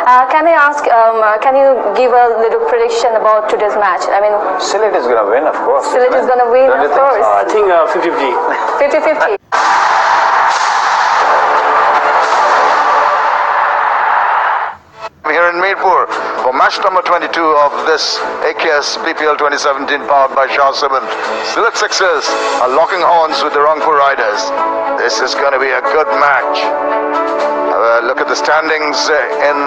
Can I ask, can you give a little prediction about today's match? I mean, Sylhet is going to win, of course. Sylhet is going to win, of course. I think 50-50. 50-50. Here in Mirpur for match number 22 of this AKS BPL 2017 powered by Shah Cement. Sylhet Sixers are locking horns with the Rongpur Riders. This is going to be a good match. Look at the standings in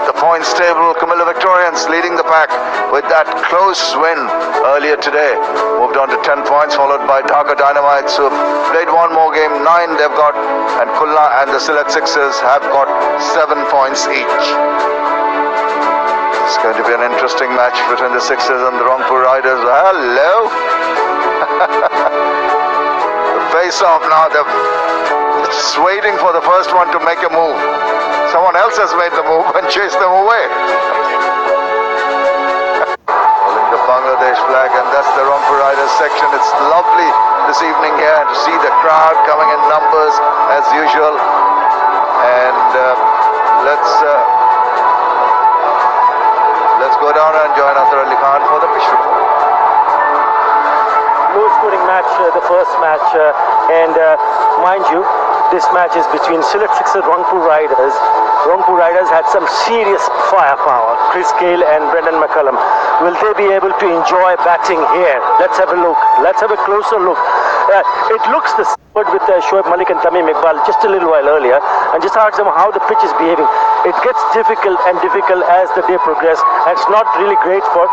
the points table. Camilla Victorians leading the pack with that close win earlier today. Moved on to 10 points, followed by Dhaka Dynamites, who have played one more game, 9 they've got, and Khulna and the Sylhet Sixers have got 7 points each. It's going to be an interesting match between the Sixers and the Rongpur Riders. Hello! The face-off now, they're just waiting for the first one to make a move. Someone else has made the move and chased them away. Holding the Bangladesh flag, and that's the Rongpur Riders section. It's lovely this evening here to see the crowd coming in numbers as usual. And let's go down and join Azhar Ali Khan for the pitch report. Low scoring match, the first match, and mind you, this match is between Sylhet Sixers and Rongpur Riders. Rongpur Riders had some serious firepower, Chris Gale and Brendan McCullum. Will they be able to enjoy batting here? Let's have a look. Let's have a closer look. It looks the same with Shoaib Malik and Tamim Iqbal just a little while earlier, and just ask them how the pitch is behaving. It gets difficult and difficult as the day progresses, and it's not really great for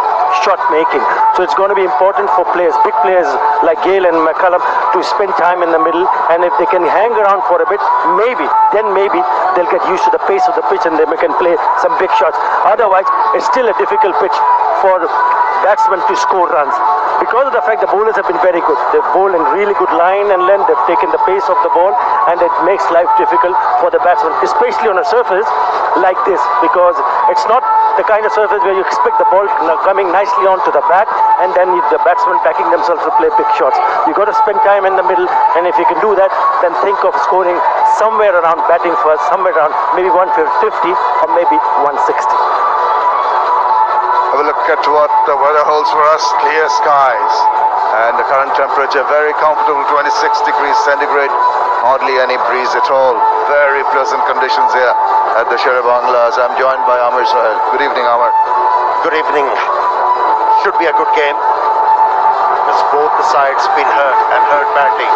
shot making. So it's going to be important for players, big players like Gale and McCullum, to spend time in the middle, and if they can hang around for a bit, maybe they'll get used to the pace of the pitch and they can play some big shots. Otherwise, it's still a difficult pitch for batsmen to score runs. Because of the fact the bowlers have been very good. They've bowled in really good line and length. They've taken the pace of the ball, and it makes life difficult for the batsman, especially on a surface like this, because it's not the kind of surface where you expect the ball coming nicely onto the bat and then the batsman backing themselves to play big shots. You've got to spend time in the middle, and if you can do that, then think of scoring somewhere around batting first, somewhere around maybe 150 or maybe 160. Have a look at what the weather holds for us. Clear skies, and the current temperature very comfortable, 26 degrees centigrade, hardly any breeze at all. Very pleasant conditions here at the Sher Banglas. I'm joined by Amir Sohail. Good evening, Amir. Good evening. Should be a good game, as both the sides been hurt badly.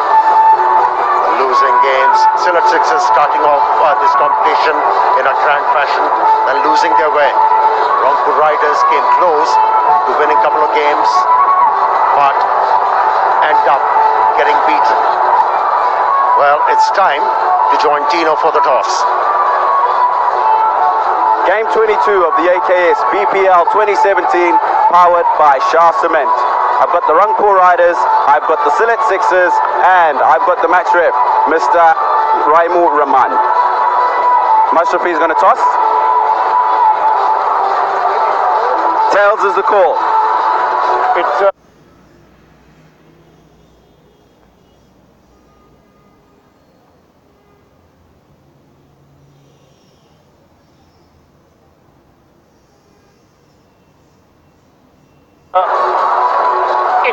Losing games. Sylhet Sixers starting off this competition in a grand fashion and losing their way. Rongpur Riders came close to winning a couple of games, but end up getting beaten. Well, it's time to join Tino for the toss. Game 22 of the AKS BPL 2017, powered by Shah Cement. I've got the Rongpur Riders, I've got the Sylhet Sixers, and I've got the match ref, Mr. Raimu Rahman. Mashrafi is going to toss. Tails is the call. It's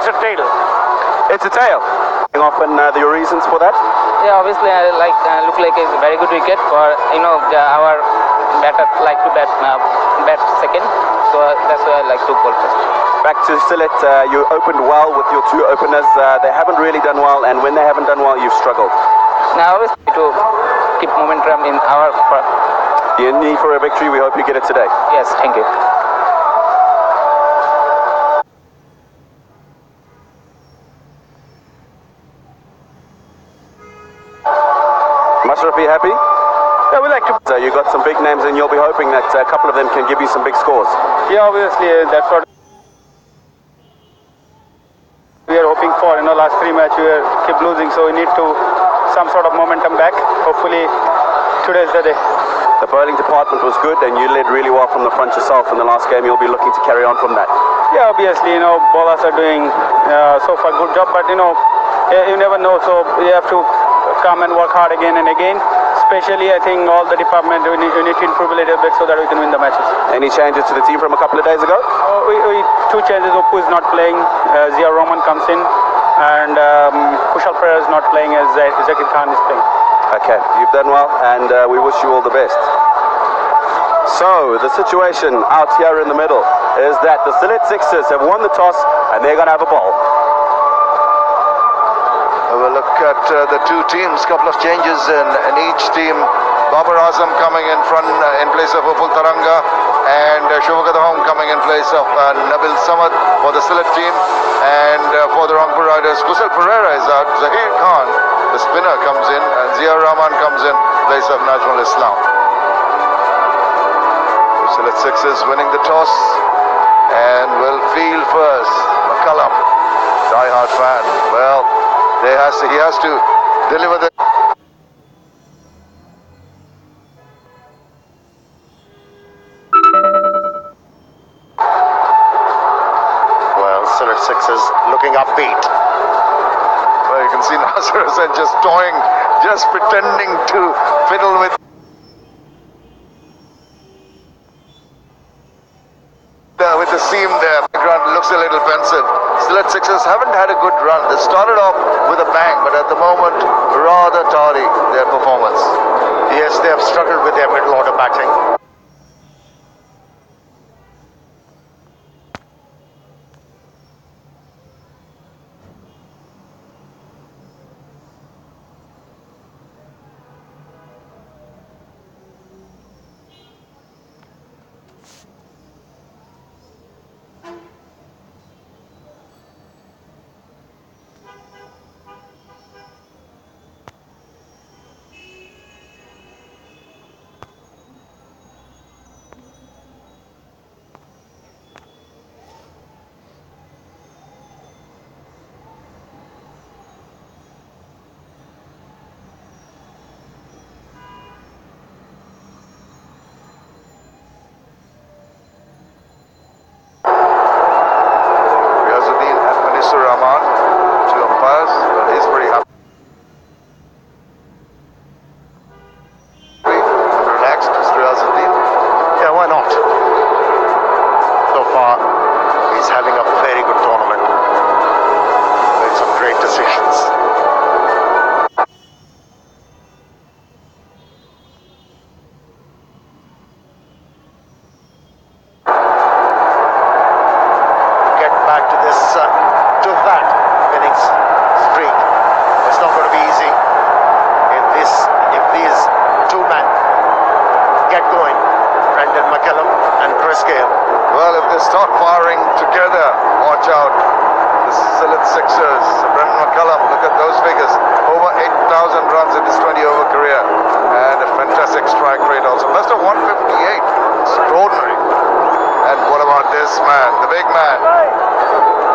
a tail. It's a tail. Often your reasons for that? Yeah, obviously I look like it's a very good wicket for our batter like to bat second, so that's why I like to bowl first. Back to Sylhet, you opened well with your two openers. They haven't really done well, and when they haven't done well, you've struggled. Now obviously to keep momentum in our part. You're in need for a victory. We hope you get it today. Yes, thank you. Mashrafi, happy? Yeah, we like to. So you got some big names, and you'll be hoping that a couple of them can give you some big scores. Yeah, obviously that's what we are hoping for. Last 3 matches we keep losing, so we need to some sort of momentum back. Hopefully today's the day. The bowling department was good, and you led really well from the front yourself in the last game. You'll be looking to carry on from that. Yeah, obviously bowlers are doing so far good job, but you never know, so you have to come and work hard again and again. especially I think all the department we need to improve a little bit so that we can win the matches. Any changes to the team from a couple of days ago? We two changes. Oppo is not playing. Zia Rahman comes in, and Kushal Perera is not playing as Zakir Khan is playing. Okay, you've done well, and we wish you all the best. So, the situation out here in the middle is that the Sylhet Sixers have won the toss, and they're going to have a ball. We'll look at the two teams, couple of changes in each team. Babar Azam coming in front in place of Upul Taranga, and Shubhakat Home coming in place of Nabil Samad for the Sylhet team, and for the Rongpur Riders, Kushal Perera is out. Zahir Khan, the spinner, comes in, and Zia Rahman comes in place of Najmul Islam. Sylhet Sixers winning the toss and will field first. McCullum, die-hard fan. Well, he has to deliver the... Well, Sylhet Sixers looking upbeat. Well, you can see Nasir Hussain just toying, just pretending to fiddle with the seam there. The ground looks a little pensive. Sylhet Sixers haven't had a good run. They started off with a bang, but at the moment, rather tardy, their performance. Yes, they have struggled with their middle order batting. Rahman, two umpires, but he's pretty happy. Relaxed, Mr. Azuddin. Yeah, why not? So far, he's having a very good tournament. Made some great decisions. Get back to this, to that winning streak. It's not going to be easy if these two men get going. Brendan McCullum and Chris Gale. Well, if they start firing together, watch out. The Sylhet Sixers, Brendan McCullum, look at those figures. Over 8,000 runs in his 20-over career. And a fantastic strike rate also. Best of 158. Extraordinary. And what about this man, the big man,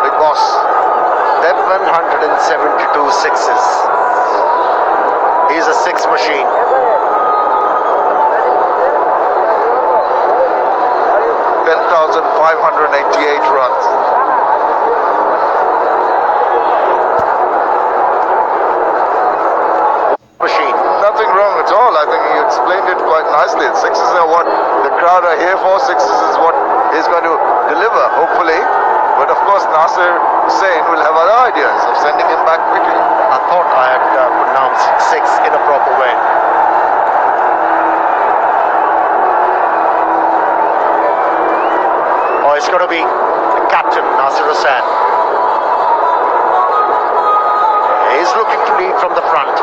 big boss? 172 sixes. He's a six machine. $10,588 runs. Machine. Nothing wrong at all. I think you explained it quite nicely. Sixes are what the crowd are here for. Sixes is what he's going to deliver, hopefully. But of course, Nasir Hussain will have other ideas of sending him back quickly. I thought I had pronounced six in a proper way. Oh, it's going to be the captain, Nasir Hussain. He's looking to lead from the front.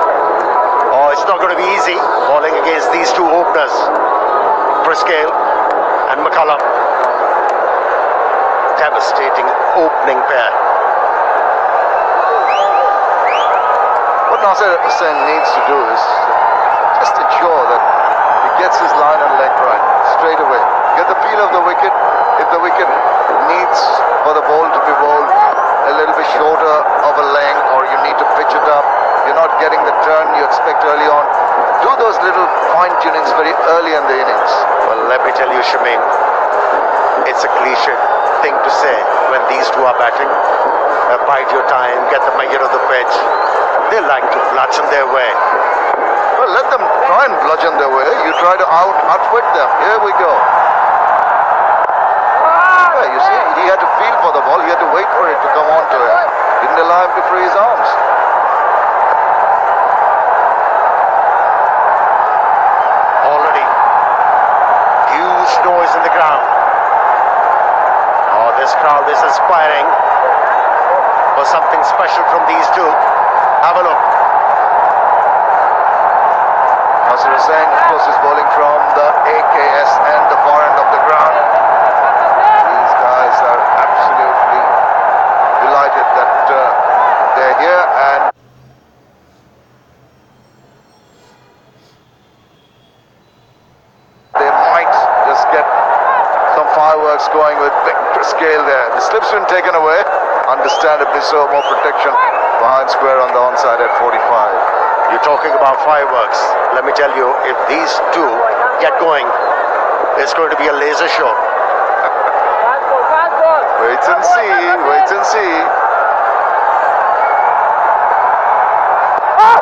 Oh, it's not going to be easy bowling against these two openers, Chris Gale and McCullum. Devastating opening pair. What Nasir Hussain needs to do is just ensure that he gets his line and length right straight away. Get the feel of the wicket. If the wicket needs for the ball to be bowled a little bit shorter of a length, or you need to pitch it up, you're not getting the turn you expect early on. Do those little fine tunings very early in the innings. Well, let me tell you, Shamim, it's a cliche thing to say when these two are batting. Bide your time, get the measure of the pitch. They like to bludgeon their way. Well, let them try and bludgeon their way. You try to outwit them. Here we go. Yeah, you see, he had to feel for the ball. He had to wait for it to come on to him. Didn't allow him to free his arms. Already huge noise in the ground. Oh, this crowd is aspiring for something special from these two. Have a look. Nasir Hussain, of course, is bowling from the AKS and the far end of the ground. These guys are absolutely delighted that they're here, and they might just get some fireworks going with big scale there. The slip's been taken away, understandably so, more protection behind square on the onside at 45. You're talking about fireworks. Let me tell you, if these two get going, it's going to be a laser show. Wait and see, wait and see.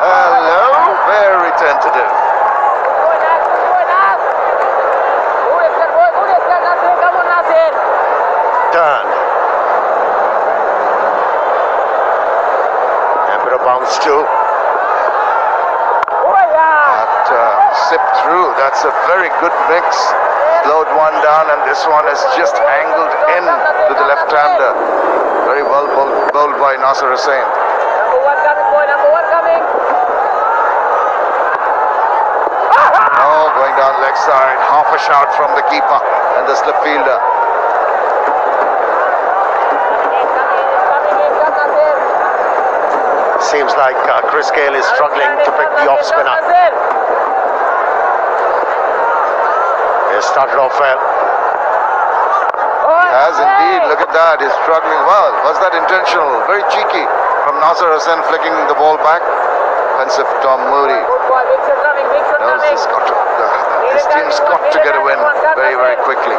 Hello, very tentative. Turn. And a bounce too. Sipped through. That's a very good mix. Slowed one down, and this one is just angled in to the left-hander. Very well bowled by Nasir Hussain. Oh, going down leg side. Half a shot from the keeper and the slip fielder. Seems like Chris Gale is struggling to pick the off spinner. He started off well. Has indeed. Look at that. He's struggling well. Was that intentional? Very cheeky from Nasir Hussain flicking the ball back. Pensive Tom Moody. Knows his team's got to get a win very, very quickly.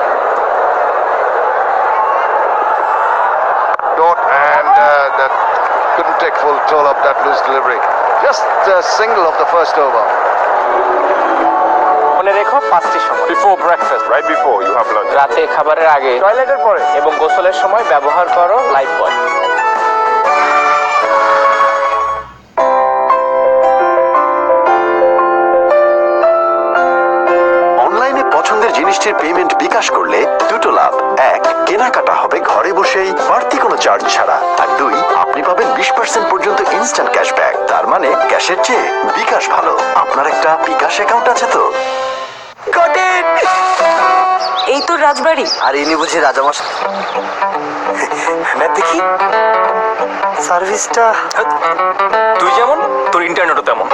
Short, and that couldn't take full toll of that loose delivery. Just a single of the first over. মনে রেখো 5টি সময় before breakfast right before you have lunch রাতে খাবারের আগে টয়লেটের পরে এবং গোসলের সময় ব্যবহার করো লাইফ বয় অনলাইনে পছন্দের জিনিসটির পেমেন্ট বিকাশ করলে দুটো লাভ। এক, কেনাকাটা হবে ঘরে বসেই বাড়তি কোনো চার্জ ছাড়া। আর দুই, আপনি পাবেন 20% পর্যন্ত ইনস্ট্যান্ট ক্যাশব্যাক। তার মানে ক্যাশের চেয়ে বিকাশ ভালো। আপনার একটা বিকাশ অ্যাকাউন্ট আছে তো? এই তো রাজবাড়ি। আর ইনি বুঝি রাজামশাই। দেখি সার্ভিসটা। তুই যেমন তোর ইন্টারনেটও তেমন।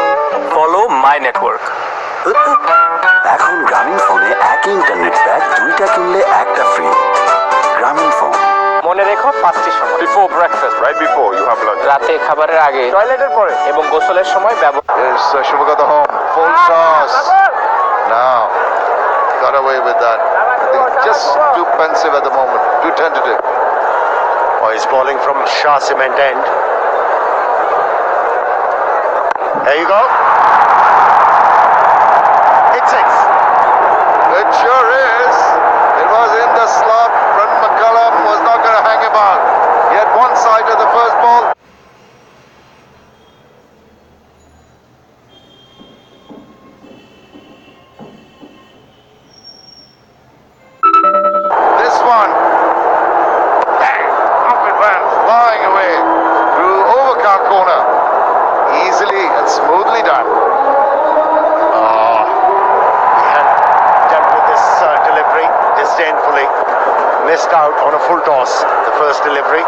Follow my network. এখন গ্রামীণ ফোনে একই ইন্টারনেট প্যাক 2টা কিনলে একটা ফ্রি। গ্রামীণ ফোন। মনে রেখো 5টি সময় before breakfast right before you have lunch রাতে খাবারের আগে টয়লেটের পরে এবং গোসলের সময় ব্যবহার Here's Shubhagat home. Full toss. Now, got away with that. I think just too pensive at the moment. Too tentative. Oh, he's bowling from Shah Cement end. There you go. It's six. It sure is. It was in the slot. Brent McCullum was not going to hang about. He had one side of the first ball. This one. Bang! Up it went, flying away through overcut corner. Easily and smoothly done. Disdainfully missed out on a full toss, the first delivery.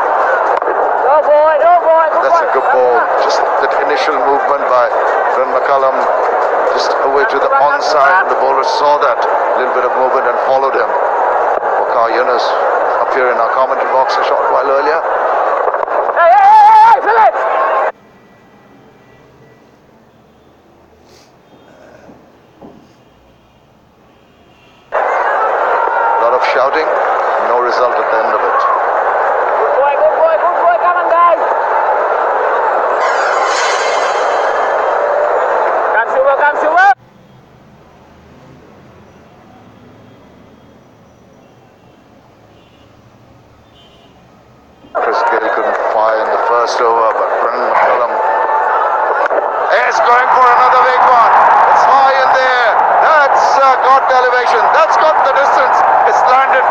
That's a good ball. Just that initial movement by Brent McCullum, just away to the onside, and the bowler saw that little bit of movement and followed him. Waqar Yunus up here in our commentary box a short while earlier. Shouting, no result at the end of it. Good boy, come on guys. Come Shubha. first over, but Brendan McCullum is going for another big one. It's high in there. That's got the elevation. That's got the distance. It's landed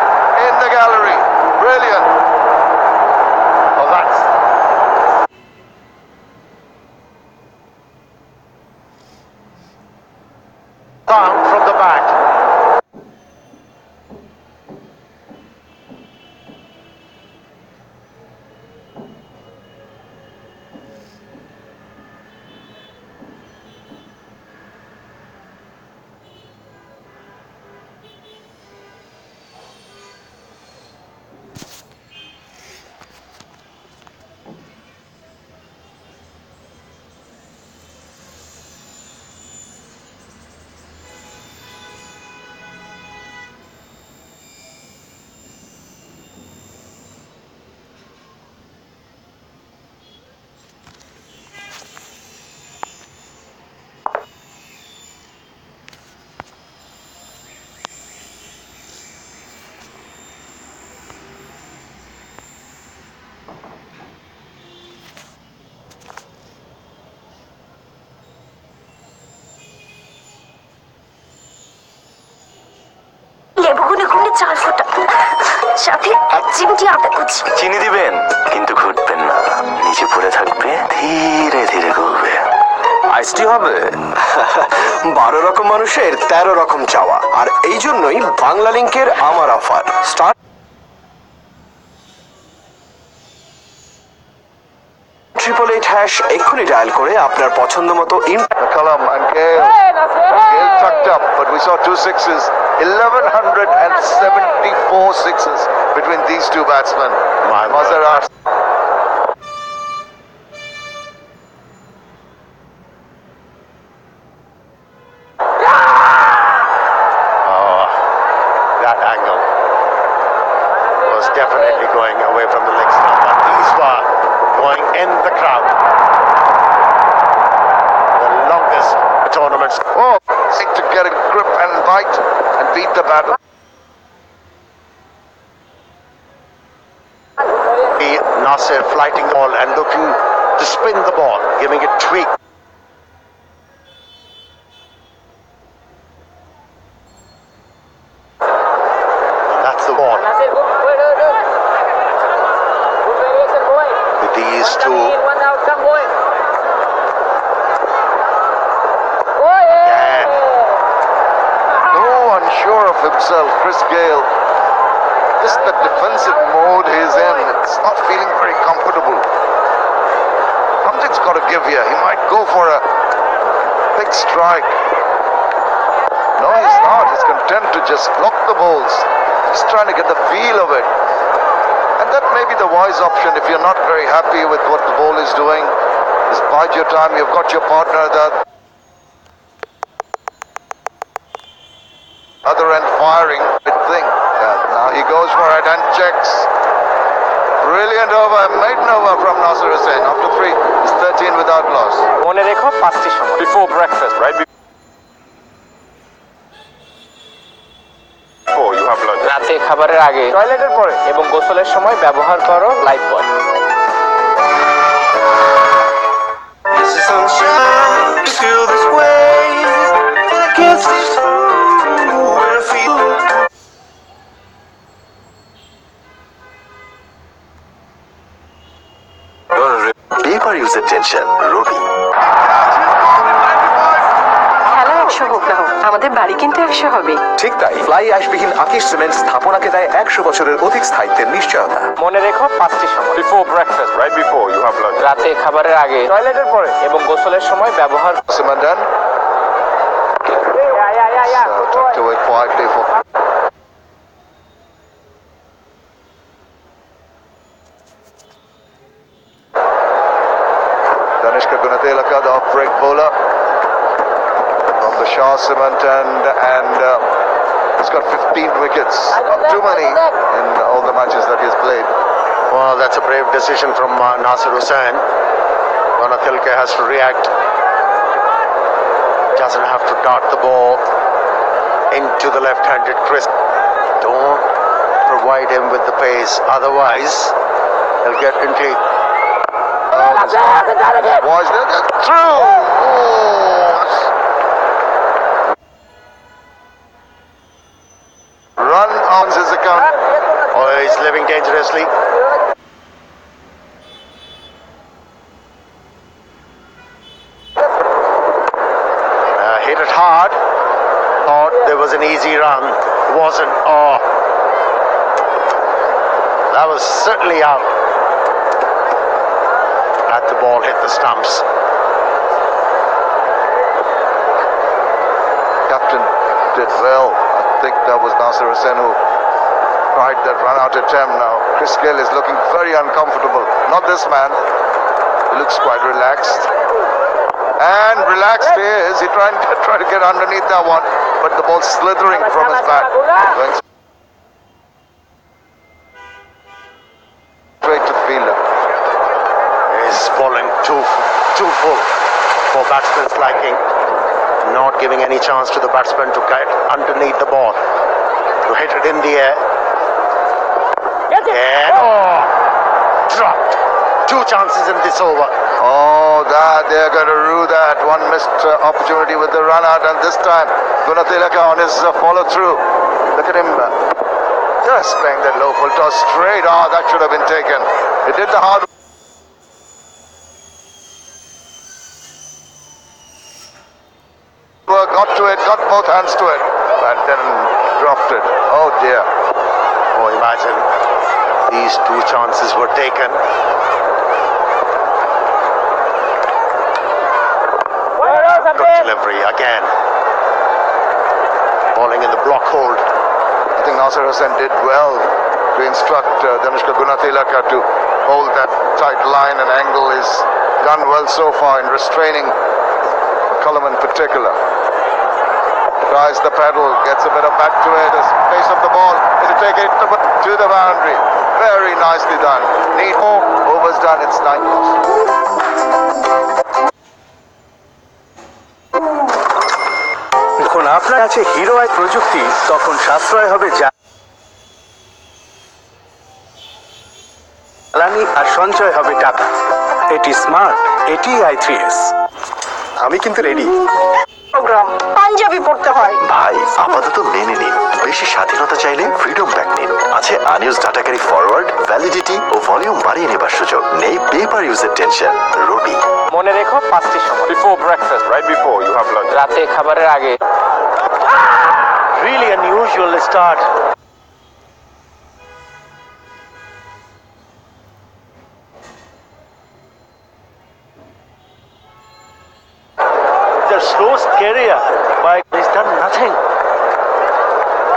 in the gallery. Brilliant. Well, that's down from the back. সাথে এক চিমটি আদা কুচি। চিনি দিবেন কিন্তু ঘুরবেন না, নিচে পড়ে থাকবে, ধীরে ধীরে গলবে। আইসটি হবে। 12 রকম মানুষের 13 রকম চাওয়া, আর এই জন্যই বাংলা লিংকের আমার অফার স্টার #8# এক্ষুনি ডায়াল করে আপনার পছন্দ মতো McCullum and Gale. Gale tucked up, but we saw 2 sixes. 1174 sixes between these two batsmen. Mazarat. That angle was definitely going away from the leg stump, but these were going in the crowd. The longest tournaments. Oh, seek to get a grip and bite and beat the batter. Nasir flighting the ball and looking to spin the ball, giving it tweak. And that's the ball. With these two. Unsure of himself, Chris Gale. Just the defensive mode he's in. It's not feeling very comfortable. Something's got to give here. He might go for a big strike. No, he's not. He's content to just block the balls. He's trying to get the feel of it. And that may be the wise option if you're not very happy with what the ball is doing. Just bide your time. You've got your partner there. Other end firing, big thing. Now he goes for it and checks. Brilliant over, maiden over from Nasir Hussain. After 3, he's 13 without loss. মনে রেখো 5টি সময় before breakfast, right? Before you have lunch. রাতে খাবারের আগে, টয়লেটের পরে এবং গোসলের সময় ব্যবহার করো life boy. This is sunshine, you feel this way, and I can't see where I feel. Paper ইউজের টেনশন রবি। খেলা 100 হোক না হোক, আমাদের বাড়ি কিন্তু 100 হবে। ঠিক তাই, ফ্লাই অ্যাশবিহীন আকিশ সিমেন্ট স্থাপনাকে দেয় 100 বছরের অধিক স্থায়িত্বের নিশ্চয়তা। মনে রেখো 5টি সময় before breakfast, right? Before you have lunch. রাতে খাবারের আগে, টয়লেটের পরে এবং গোসলের সময় ব্যবহার Simandan. So tucked away quietly for. Danishka Gunatelaka, the off-break bowler from the Shah Cement, and he's got 15 wickets. Not too many in all the matches that he's played. Well, that's a brave decision from Nasir Hussain. Gunatilka has to react. Doesn't have to dart the ball into the left-handed Chris. Don't provide him with the pace, otherwise he'll get into Boys, they're through. Run on his account. Oh, he's living dangerously. Hit it hard. Thought there was an easy run. Wasn't. Oh. That was certainly out. Had the ball hit the stumps. Captain did well. I think that was Nasser Hussain who tried that run-out attempt now. Chris Gayle is looking very uncomfortable. Not this man. He looks quite relaxed. And relaxed he is. He tried to get underneath that one, but the ball slithering from his bat. Going straight to the fielder. Is falling too full for batsman's liking. Not giving any chance to the batsman to get underneath the ball, to hit it in the air. And dropped. 2 chances in this over. Oh, that they're going to rue that. One missed opportunity with the run out, and this time Gunatilaka on his follow through. Look at him just playing that low full toss straight. Oh, that should have been taken. It did the hard work, got to it, got both hands to it, and then dropped it. Oh dear. Oh, imagine these 2 chances were taken. Good delivery again. Bowling in the block hold. I think Nasser Hussain did well to instruct Danushka Gunatilaka to hold that tight line and angle. He's done well so far in restraining McCullum in particular. Tries the pedal, gets a bit of back to it. The pace of the ball is to take it to the boundary. Very nicely done. Need more overs done. It's 9 যখন আপনার কাছে hero I প্রযুক্তি তখন সাশ্রয় হবে জ্বালানি আর সঞ্চয় হবে টাকা। এটি স্মার্ট, এটি i3s। আমি কিন্তু রেডি। প্রোগ্রাম পাঞ্জাবি পড়তে হয়। ভাই আপাতত মেনে নিন, বেশি স্বাধীনতা চাইলে ফ্রিডম প্যাক নিন। আছে unused data carry forward, validity ও ভলিউম বাড়িয়ে নেবার সুযোগ। নেই পেপার ইউজের টেনশন। রবি মনে রেখো 5টির সময়। Before breakfast, right before you have lunch. রাতে খাবারের আগে। Really unusual start. Their slowest career, but he's done nothing.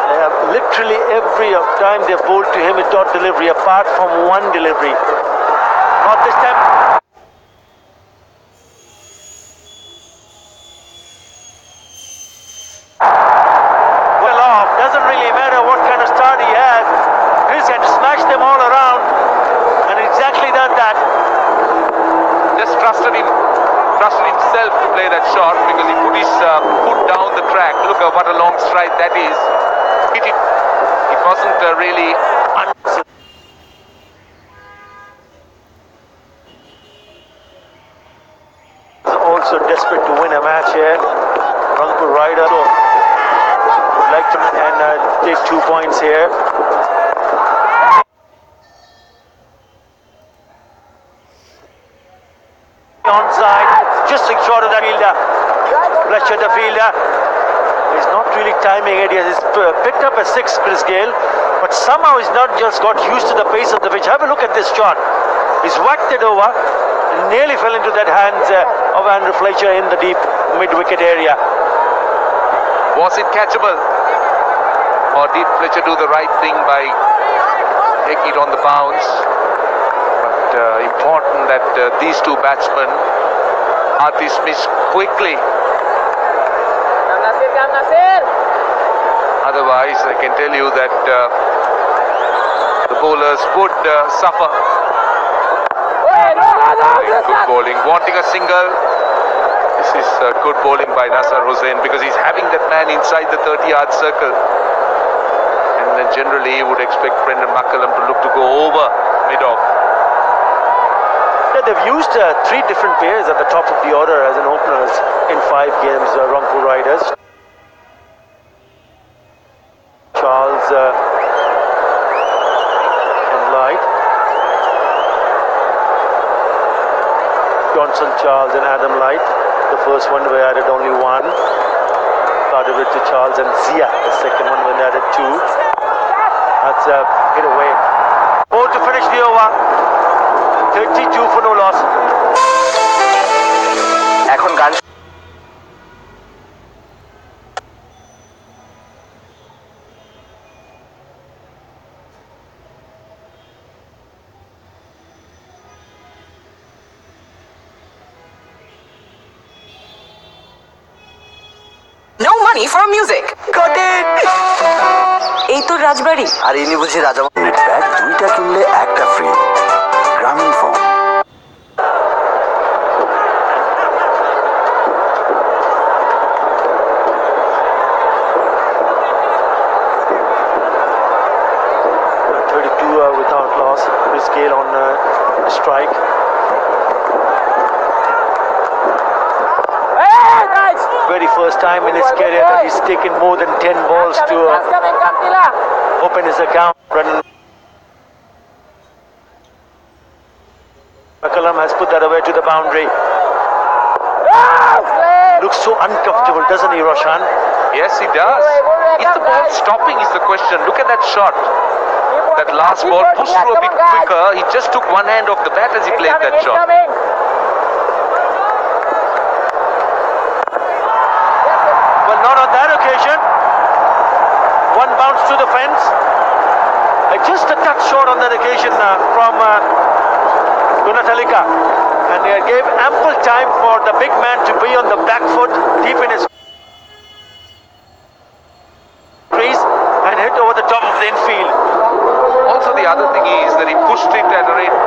They have literally every time they bowled to him, it got delivery, apart from one delivery. Not this time. Well off, doesn't really matter what kind of start he had. He's had to smash them all around, and exactly done that. Just trusted himself to play that shot because he put his foot down the track. Look at what a long stride that is. It wasn't really. Also desperate to win a match here. Rongpur Riders would like to take 2 points here. Onside, just short of the fielder. Fletcher the fielder. He's not really timing it. He's picked up a 6, Chris Gayle, but somehow he's not just got used to the pace of the pitch. Have a look at this shot. He's whacked it over. Nearly fell into that hands of Andrew Fletcher in the deep mid-wicket area. Was it catchable? Or did Fletcher do the right thing by taking it on the bounce? But important that these 2 batsmen are dismissed quickly. Otherwise, I can tell you that the bowlers would suffer. Good bowling, wanting a single. This is good bowling by Nasser Hussain because he's having that man inside the 30-yard circle. And then generally you would expect Brendan McCullum to look to go over mid-off. Yeah, they've used 3 different players at the top of the order as an openers in 5 games, Rongpur Riders. Charles and Light. Johnson, Charles and Adam Light. The first one we added only 1. Started with Charles and Zia. The second one we added 2. That's hit away. 4 to finish the over. 32 for no loss. এখন গান No money for music. Got it. এই তো রাজবাড়ি। আর ইনি বুঝি রাজা net bag 2টা কিনলে একটা ফ্রি। গ্রামীণ phone. Without loss. Chris Gale on strike. Very first time in his career that he's taken more than 10 balls to open his account. Brendan McCullum has put that away to the boundary. Looks so uncomfortable, doesn't he, Roshan? Yes, he does. Is the ball stopping is the question. Look at that shot. That last ball pushed through a bit quicker. He just took one hand off the bat as he played that shot. Well, not on that occasion. One bounce to the fence. Just a touch short on that occasion from Gunatalika. And they gave ample time for the big man to be on the back foot, deep in his crease, and hit over the top of the infield. Also, the other thing is that he pushed it at a rate